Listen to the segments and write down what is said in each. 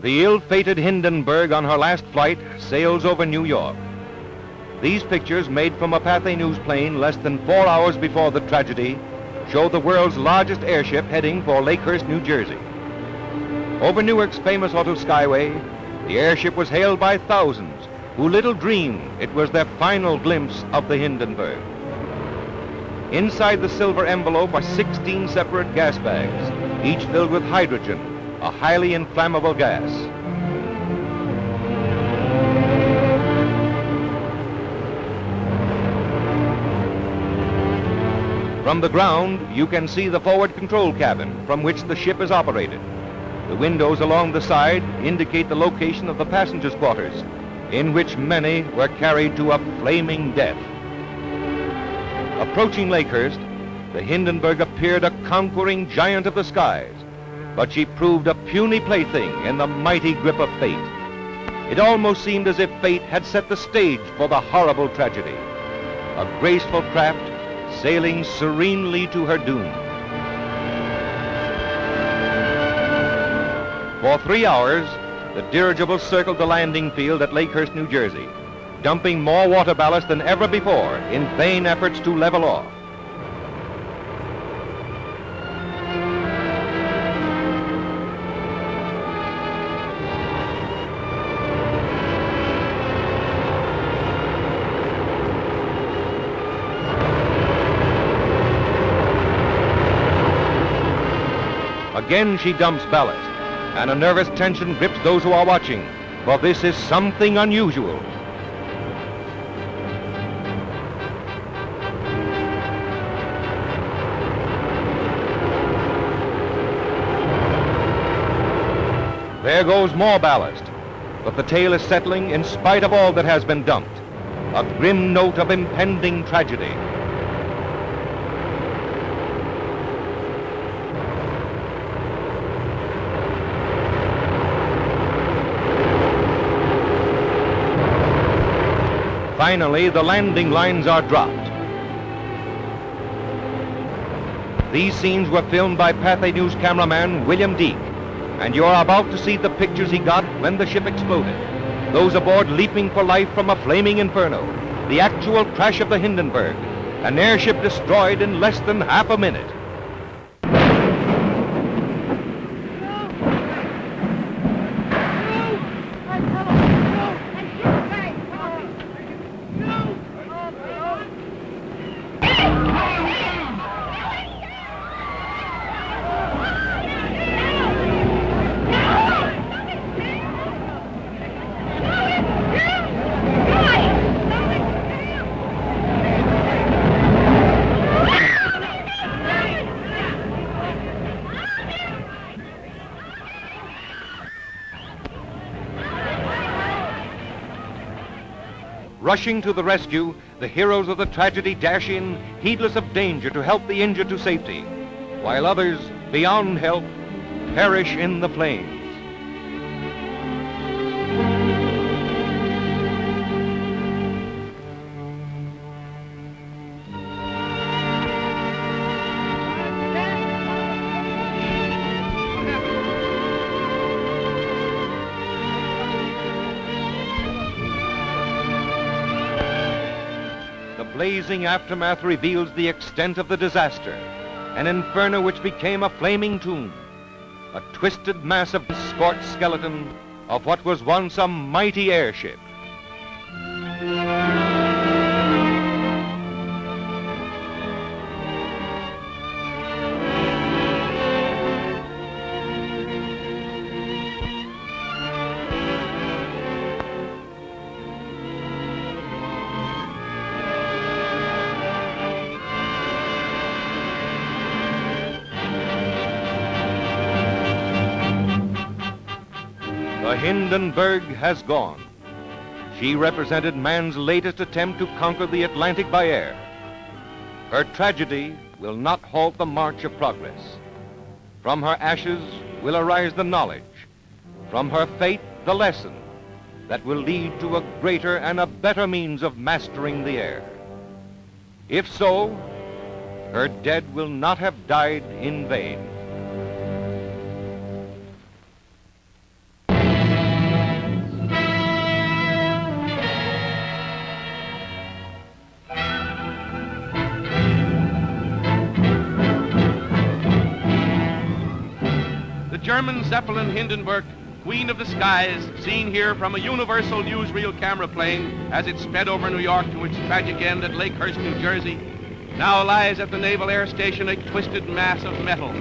The ill-fated Hindenburg on her last flight sails over New York. These pictures, made from a Pathé News plane less than 4 hours before the tragedy, show the world's largest airship heading for Lakehurst, New Jersey. Over Newark's famous auto skyway, the airship was hailed by thousands who little dreamed it was their final glimpse of the Hindenburg. Inside the silver envelope are 16 separate gas bags, each filled with hydrogen, a highly inflammable gas. From the ground, you can see the forward control cabin from which the ship is operated. The windows along the side indicate the location of the passengers' quarters, in which many were carried to a flaming death. Approaching Lakehurst, the Hindenburg appeared a conquering giant of the skies, but she proved a puny plaything in the mighty grip of fate. It almost seemed as if fate had set the stage for the horrible tragedy. A graceful craft sailing serenely to her doom. For 3 hours, the dirigible circled the landing field at Lakehurst, New Jersey, dumping more water ballast than ever before in vain efforts to level off. Again she dumps ballast, and a nervous tension grips those who are watching, for this is something unusual. There goes more ballast, but the tail is settling in spite of all that has been dumped, a grim note of impending tragedy. Finally, the landing lines are dropped. These scenes were filmed by Pathé News cameraman William Deek, and you are about to see the pictures he got when the ship exploded. Those aboard leaping for life from a flaming inferno, the actual crash of the Hindenburg, an airship destroyed in less than half a minute. Rushing to the rescue, the heroes of the tragedy dash in, heedless of danger, to help the injured to safety, while others, beyond help, perish in the flames. The blazing aftermath reveals the extent of the disaster, an inferno which became a flaming tomb, a twisted mass of scorched skeleton of what was once a mighty airship. The Hindenburg has gone. She represented man's latest attempt to conquer the Atlantic by air. Her tragedy will not halt the march of progress. From her ashes will arise the knowledge, from her fate the lesson that will lead to a greater and a better means of mastering the air. If so, her dead will not have died in vain. German zeppelin Hindenburg, Queen of the Skies, seen here from a universal newsreel camera plane as it sped over New York to its tragic end at Lakehurst, New Jersey, now lies at the Naval Air Station a twisted mass of metal.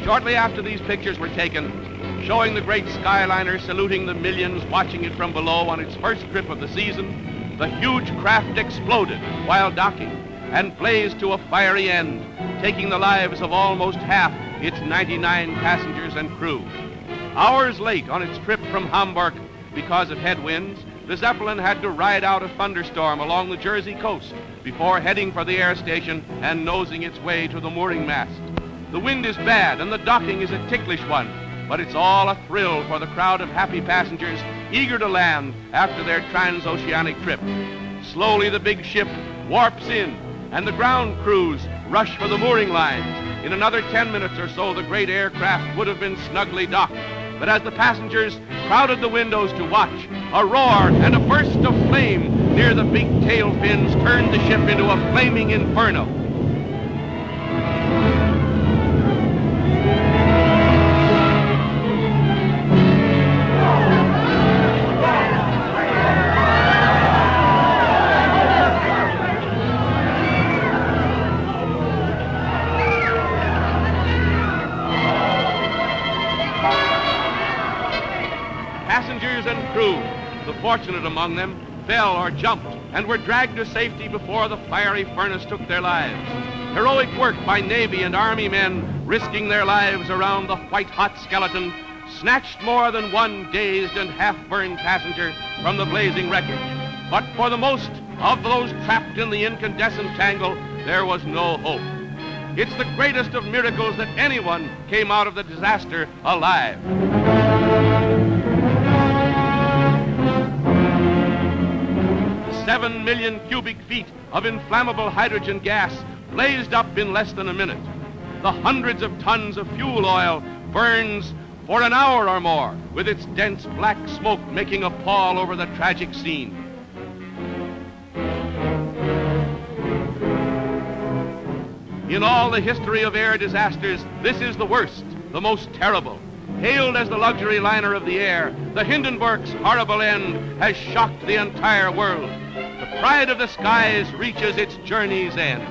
Shortly after these pictures were taken, showing the great Skyliner saluting the millions watching it from below on its first trip of the season, the huge craft exploded while docking and blazed to a fiery end, taking the lives of almost half its 99 passengers and crew. Hours late on its trip from Hamburg because of headwinds, the Zeppelin had to ride out a thunderstorm along the Jersey coast before heading for the air station and nosing its way to the mooring mast. The wind is bad and the docking is a ticklish one, but it's all a thrill for the crowd of happy passengers eager to land after their transoceanic trip. Slowly the big ship warps in and the ground crews rush for the mooring lines. In another 10 minutes or so, the great aircraft would have been snugly docked. But as the passengers crowded the windows to watch, a roar and a burst of flame near the big tail fins turned the ship into a flaming inferno. Passengers and crew, the fortunate among them, fell or jumped and were dragged to safety before the fiery furnace took their lives. Heroic work by Navy and Army men risking their lives around the white-hot skeleton snatched more than one dazed and half-burned passenger from the blazing wreckage. But for the most of those trapped in the incandescent tangle, there was no hope. It's the greatest of miracles that anyone came out of the disaster alive. 7 million cubic feet of inflammable hydrogen gas blazed up in less than a minute. The hundreds of tons of fuel oil burns for an hour or more, with its dense black smoke making a pall over the tragic scene. In all the history of air disasters, this is the worst, the most terrible. Hailed as the luxury liner of the air, the Hindenburg's horrible end has shocked the entire world. The pride of the skies reaches its journey's end.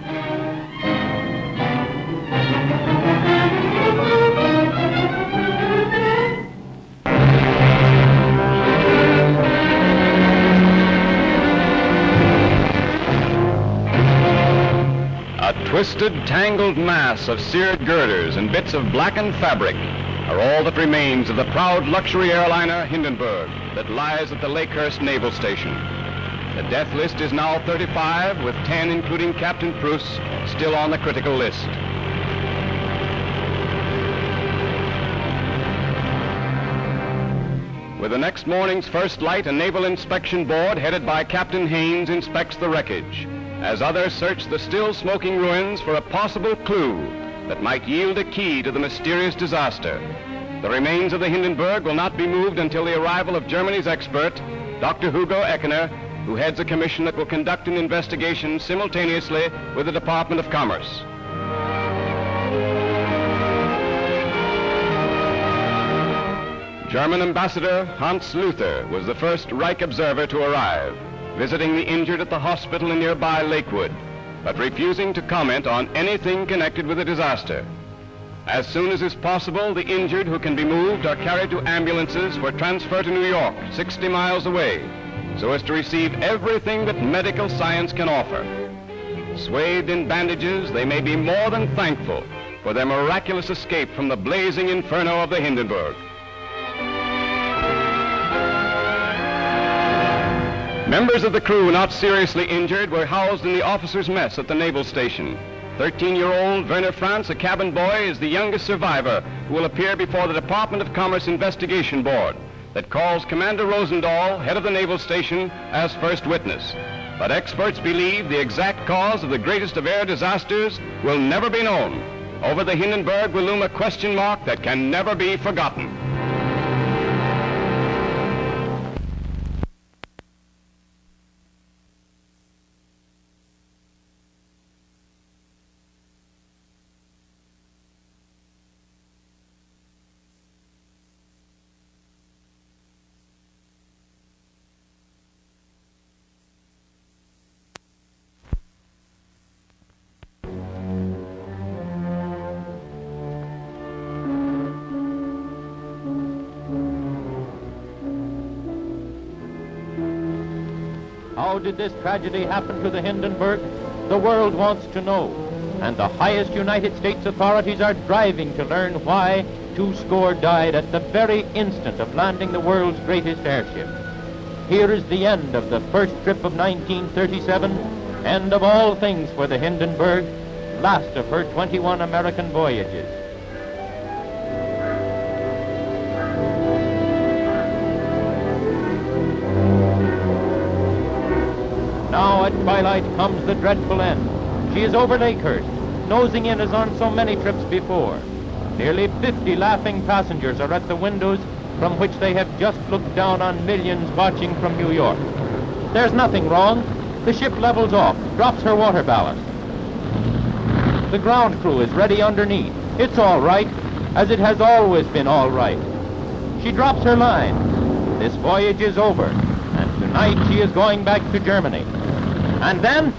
A twisted, tangled mass of seared girders and bits of blackened fabric are all that remains of the proud luxury airliner Hindenburg that lies at the Lakehurst Naval Station. The death list is now 35, with 10, including Captain Pruss, still on the critical list. With the next morning's first light, a naval inspection board headed by Captain Haynes inspects the wreckage, as others search the still smoking ruins for a possible clue that might yield a key to the mysterious disaster. The remains of the Hindenburg will not be moved until the arrival of Germany's expert, Dr. Hugo Eckener, who heads a commission that will conduct an investigation simultaneously with the Department of Commerce. German Ambassador Hans Luther was the first Reich observer to arrive, visiting the injured at the hospital in nearby Lakewood, but refusing to comment on anything connected with the disaster. As soon as is possible, the injured who can be moved are carried to ambulances for transfer to New York, 60 miles away, so as to receive everything that medical science can offer. Swathed in bandages, they may be more than thankful for their miraculous escape from the blazing inferno of the Hindenburg. Members of the crew not seriously injured were housed in the officers' mess at the naval station. 13-year-old Werner Franz, a cabin boy, is the youngest survivor who will appear before the Department of Commerce Investigation Board that calls Commander Rosendahl, head of the naval station, as first witness. But experts believe the exact cause of the greatest of air disasters will never be known. Over the Hindenburg will loom a question mark that can never be forgotten. How did this tragedy happen to the Hindenburg? The world wants to know. And the highest United States authorities are driving to learn why 20 died at the very instant of landing the world's greatest airship. Here is the end of the first trip of 1937, end of all things for the Hindenburg, last of her 21 American voyages. Now at twilight comes the dreadful end. She is over Lakehurst, nosing in as on so many trips before. Nearly 50 laughing passengers are at the windows from which they have just looked down on millions watching from New York. There's nothing wrong. The ship levels off, drops her water ballast. The ground crew is ready underneath. It's all right, as it has always been all right. She drops her line. This voyage is over, and tonight she is going back to Germany. And then...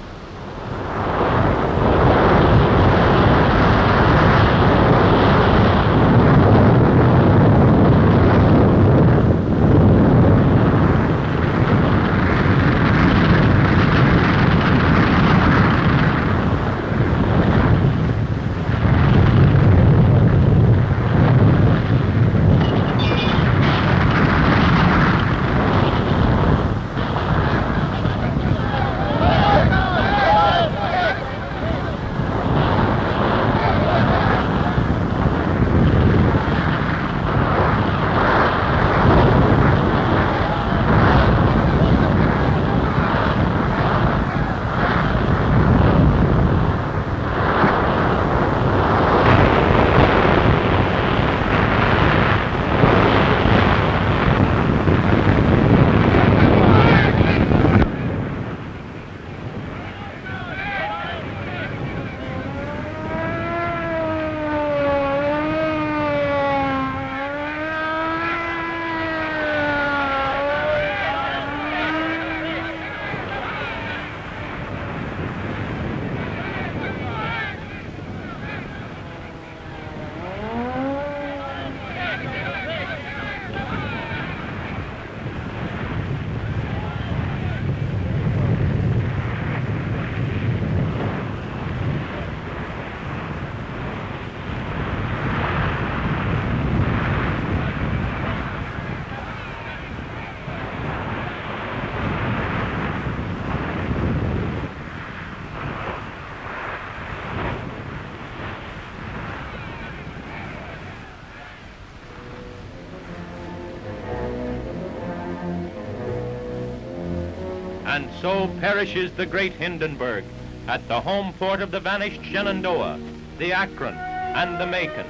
And so perishes the great Hindenburg at the home port of the vanished Shenandoah, the Akron, and the Macon.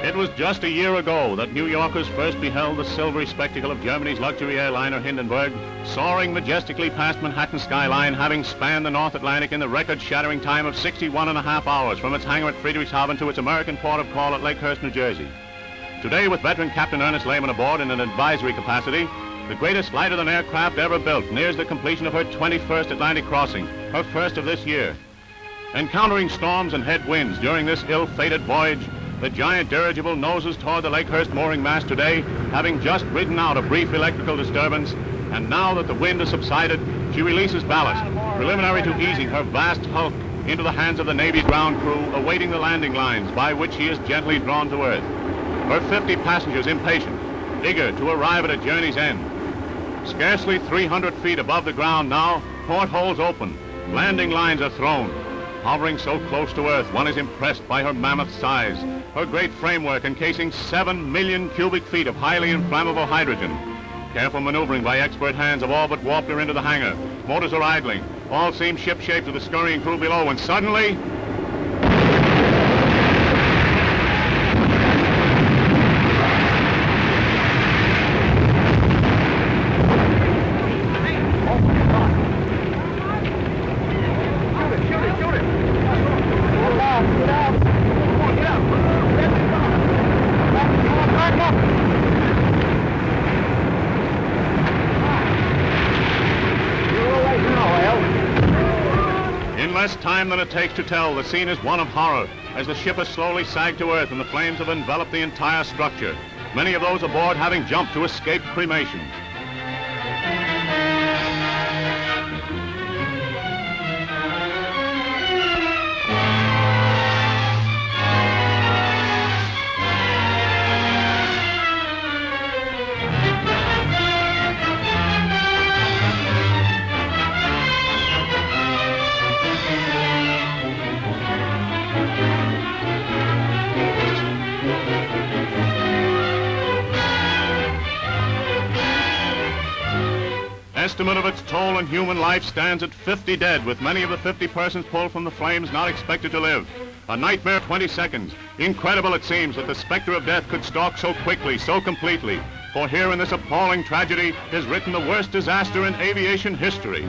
It was just a year ago that New Yorkers first beheld the silvery spectacle of Germany's luxury airliner Hindenburg, soaring majestically past Manhattan skyline, having spanned the North Atlantic in the record-shattering time of 61.5 hours from its hangar at Friedrichshafen to its American port of call at Lakehurst, New Jersey. Today, with veteran Captain Ernest Lehman aboard in an advisory capacity, the greatest lighter-than aircraft ever built nears the completion of her 21st Atlantic crossing, her first of this year. Encountering storms and headwinds during this ill-fated voyage, the giant dirigible noses toward the Lakehurst mooring mast today, having just ridden out a brief electrical disturbance, and now that the wind has subsided, she releases ballast, preliminary to easing her vast hulk into the hands of the Navy ground crew, awaiting the landing lines by which she is gently drawn to earth. Her 50 passengers impatient, eager to arrive at a journey's end. Scarcely 300 feet above the ground now, portholes open, landing lines are thrown. Hovering so close to Earth, one is impressed by her mammoth size, her great framework encasing 7 million cubic feet of highly inflammable hydrogen. Careful maneuvering by expert hands have all but warped her into the hangar. Motors are idling. All seem ship-shape to the scurrying crew below, when suddenly... time than it takes to tell, the scene is one of horror as the ship has slowly sagged to earth and the flames have enveloped the entire structure, many of those aboard having jumped to escape cremation. Estimate of its toll on human life stands at 50 dead, with many of the 50 persons pulled from the flames not expected to live. A nightmare 20 seconds. Incredible it seems that the specter of death could stalk so quickly, so completely. For here in this appalling tragedy is written the worst disaster in aviation history.